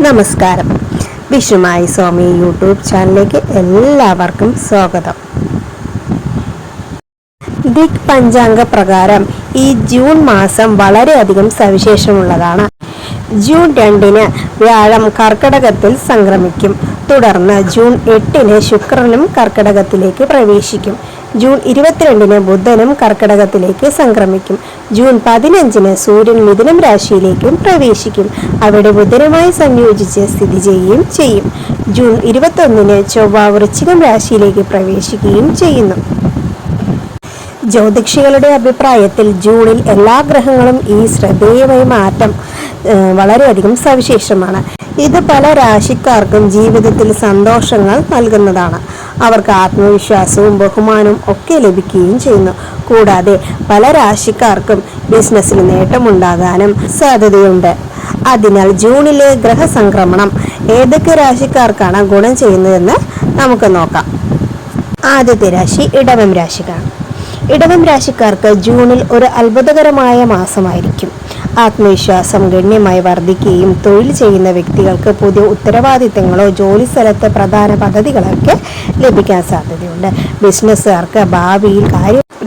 നമസ്കാരം. വിഷുമായി സ്വാമി യൂട്യൂബ് ചാനലിലേക്ക് എല്ലാവർക്കും സ്വാഗതം. ദിക് പഞ്ചാംഗ പ്രകാരം ഈ ജൂൺ മാസം വളരെയധികം സവിശേഷമുള്ളതാണ്. ജൂൺ 2 വ്യാഴം കർക്കിടകത്തിൽ സംക്രമിക്കും. തുടർന്ന് ജൂൺ 8 ശുക്രനും കർക്കിടകത്തിലേക്ക് പ്രവേശിക്കും. ജൂൺ 22 ബുധനും കർക്കിടകത്തിലേക്ക് സംക്രമിക്കും. ജൂൺ 15 സൂര്യൻ മിഥുനം രാശിയിലേക്കും പ്രവേശിക്കും. അവിടെ ബുധനുമായി സംയോജിച്ച് സ്ഥിതി ചെയ്യുകയും ചെയ്യും. ജൂൺ 21 ചൊവ്വ വൃശ്ചികം രാശിയിലേക്ക് പ്രവേശിക്കുകയും ചെയ്യുന്നു. ജ്യോതിഷികളുടെ അഭിപ്രായത്തിൽ ജൂണിൽ എല്ലാ ഗ്രഹങ്ങളും ഈ ശ്രദ്ധേയമായ മാറ്റം വളരെയധികം സവിശേഷമാണ്. ഇത് പല രാശിക്കാർക്കും ജീവിതത്തിൽ സന്തോഷങ്ങൾ നൽകുന്നതാണ്. അവർക്ക് ആത്മവിശ്വാസവും ബഹുമാനവും ഒക്കെ ലഭിക്കുകയും ചെയ്യുന്നു. കൂടാതെ പല രാശിക്കാർക്കും ബിസിനസ്സിൽ നേട്ടമുണ്ടാകാനും സാധ്യതയുണ്ട്. അതിനാൽ ജൂണിലെ ഗ്രഹസംക്രമണം ഏതൊക്കെ രാശിക്കാർക്കാണ് ഗുണം ചെയ്യുന്നതെന്ന് നമുക്ക് നോക്കാം. ആദ്യത്തെ രാശി ഇടവം രാശിക്കാണ്. ഇടവം രാശിക്കാർക്ക് ജൂണിൽ ഒരു അത്ഭുതകരമായ മാസമായിരിക്കും. ആത്മവിശ്വാസം ഗണ്യമായി വർദ്ധിക്കുകയും തൊഴിൽ ചെയ്യുന്ന വ്യക്തികൾക്ക് പുതിയ ഉത്തരവാദിത്തങ്ങളോ ജോലി സ്ഥലത്തെ പ്രധാന പദ്ധതികളൊക്കെ ലഭിക്കാൻ സാധ്യതയുണ്ട്. ബിസിനസ്സുകാർക്ക് ഭാവിയിൽ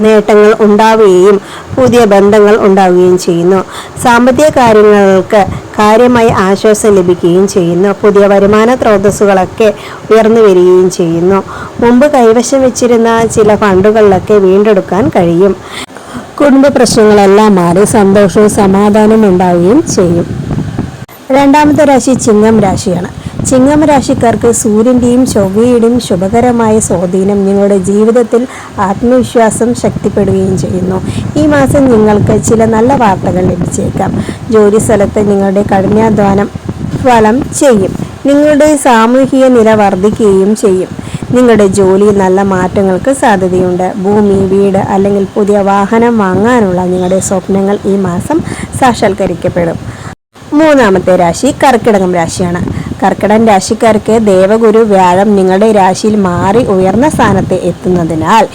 നേട്ടങ്ങൾ ഉണ്ടാവുകയും പുതിയ ബന്ധങ്ങൾ ഉണ്ടാവുകയും ചെയ്യുന്നു. സാമ്പത്തിക കാര്യങ്ങൾക്ക് കാര്യമായി ആശ്വാസം ലഭിക്കുകയും ചെയ്യുന്നു. പുതിയ വരുമാന സ്രോതസ്സുകളൊക്കെ ഉയർന്നു വരികയും ചെയ്യുന്നു. മുമ്പ് കൈവശം വെച്ചിരുന്ന ചില ഫണ്ടുകളിലൊക്കെ വീണ്ടെടുക്കാൻ കഴിയും. കുടുംബ പ്രശ്നങ്ങളെല്ലാം മാറി സന്തോഷവും സമാധാനവും ഉണ്ടാവുകയും ചെയ്യും. രണ്ടാമത്തെ രാശി ചിങ്ങം രാശിയാണ്. ചിങ്ങം രാശിക്കാർക്ക് സൂര്യൻ്റെയും ചൊവ്വയുടെയും ശുഭകരമായ സ്വാധീനം നിങ്ങളുടെ ജീവിതത്തിൽ ആത്മവിശ്വാസം ശക്തിപ്പെടുകയും ചെയ്യുന്നു. ഈ മാസം നിങ്ങൾക്ക് ചില നല്ല വാർത്തകൾ ലഭിച്ചേക്കാം. ജോലി സ്ഥലത്ത് നിങ്ങളുടെ കഠിനാധ്വാനം ഫലം ചെയ്യും. നിങ്ങളുടെ സാമൂഹിക നില വർദ്ധിക്കുകയും ചെയ്യും. നിങ്ങളുടെ ജോലിയിൽ നല്ല മാറ്റങ്ങൾക്ക് സാധ്യതയുണ്ട്. ഭൂമി, വീട് അല്ലെങ്കിൽ പുതിയ വാഹനം വാങ്ങാനുള്ള നിങ്ങളുടെ സ്വപ്നങ്ങൾ ഈ മാസം സാക്ഷാത്കരിക്കപ്പെടും. മൂന്നാമത്തെ രാശി കർക്കിടകം രാശിയാണ്. കർക്കിടകം രാശിക്കാർക്ക് ദേവഗുരു വ്യാഴം നിങ്ങളുടെ രാശിയിൽ മാറി ഉയർന്ന സ്ഥാനത്ത് എത്തുന്നതിനാൽ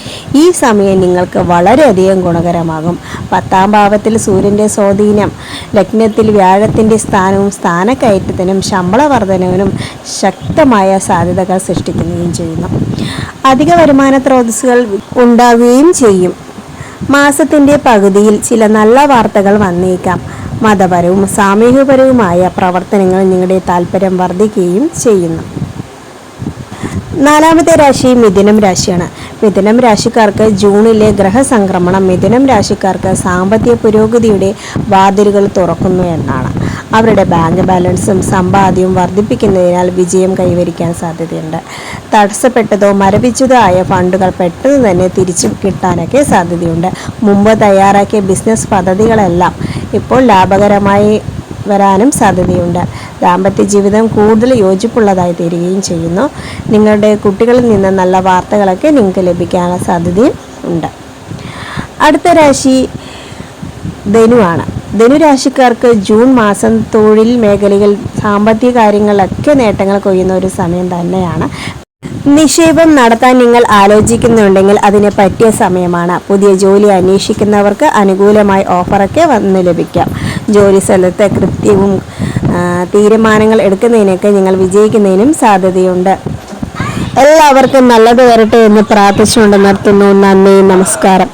ഈ സമയം നിങ്ങൾക്ക് വളരെയധികം ഗുണകരമാകും. 10ാം ഭാവത്തിൽ സൂര്യൻ്റെ സ്വാധീനം ലഗ്നത്തിൽ വ്യാഴത്തിൻ്റെ സ്ഥാനവും സ്ഥാനക്കയറ്റത്തിനും ശമ്പള വർധനവിനും ശക്തമായ സാധ്യതകൾ സൃഷ്ടിക്കുകയും ചെയ്യുന്നു. അധിക വരുമാന സ്രോതസ്സുകൾ ഉണ്ടാവുകയും ചെയ്യും. മാസത്തിൻ്റെ പകുതിയിൽ ചില നല്ല വാർത്തകൾ വന്നേക്കാം. മതപരവും സാമൂഹികപരവുമായ പ്രവർത്തനങ്ങൾ നിങ്ങളുടെ താല്പര്യം വർദ്ധിക്കുകയും ചെയ്യുന്നു. നാലാമത്തെ രാശി മിഥുനം രാശിയാണ്. മിഥുനം രാശിക്കാർക്ക് ജൂണിലെ ഗ്രഹസംക്രമണം മിഥുനം രാശിക്കാർക്ക് സാമ്പത്തിക പുരോഗതിയുടെ വാതിലുകൾ തുറക്കുന്നു എന്നാണ്. അവരുടെ ബാങ്ക് ബാലൻസും സമ്പാദ്യവും വർദ്ധിപ്പിക്കുന്നതിനാൽ വിജയം കൈവരിക്കാൻ സാധ്യതയുണ്ട്. തടസ്സപ്പെട്ടതോ മരവിച്ചതോ ആയ ഫണ്ടുകൾ പെട്ടെന്ന് തന്നെ തിരിച്ചു കിട്ടാനൊക്കെ സാധ്യതയുണ്ട്. മുമ്പ് തയ്യാറാക്കിയ ബിസിനസ് പദ്ധതികളെല്ലാം ഇപ്പോൾ ലാഭകരമായി വരാനും സാധ്യതയുണ്ട്. ദാമ്പത്യ ജീവിതം കൂടുതൽ യോജിപ്പുള്ളതായി തീരുകയും ചെയ്യുന്നു. നിങ്ങളുടെ കുട്ടികളിൽ നിന്ന് നല്ല വാർത്തകളൊക്കെ നിങ്ങൾക്ക് ലഭിക്കാനുള്ള സാധ്യതയും ഉണ്ട്. അടുത്ത രാശി ധനുവാണ്. ധനുരാശിക്കാർക്ക് ജൂൺ മാസം തൊഴിൽ മേഖലയിൽ സാമ്പത്തിക കാര്യങ്ങളിലൊക്കെ നേട്ടങ്ങൾ കൊയ്യുന്ന ഒരു സമയം തന്നെയാണ്. നിക്ഷേപം നടത്താൻ നിങ്ങൾ ആലോചിക്കുന്നുണ്ടെങ്കിൽ അതിന് പറ്റിയ സമയമാണ്. പുതിയ ജോലി അന്വേഷിക്കുന്നവർക്ക് അനുകൂലമായ ഓഫറൊക്കെ വന്ന് ലഭിക്കാം. ജോലി സ്ഥലത്ത് കൃത്യവും തീരുമാനങ്ങൾ എടുക്കുന്നതിനൊക്കെ നിങ്ങൾ വിജയിക്കുന്നതിനും സാധ്യതയുണ്ട്. എല്ലാവർക്കും നല്ലത് വരട്ടെ എന്ന് പ്രാർത്ഥിച്ചുകൊണ്ട് നിർത്തുന്നു. നന്ദി, നമസ്കാരം.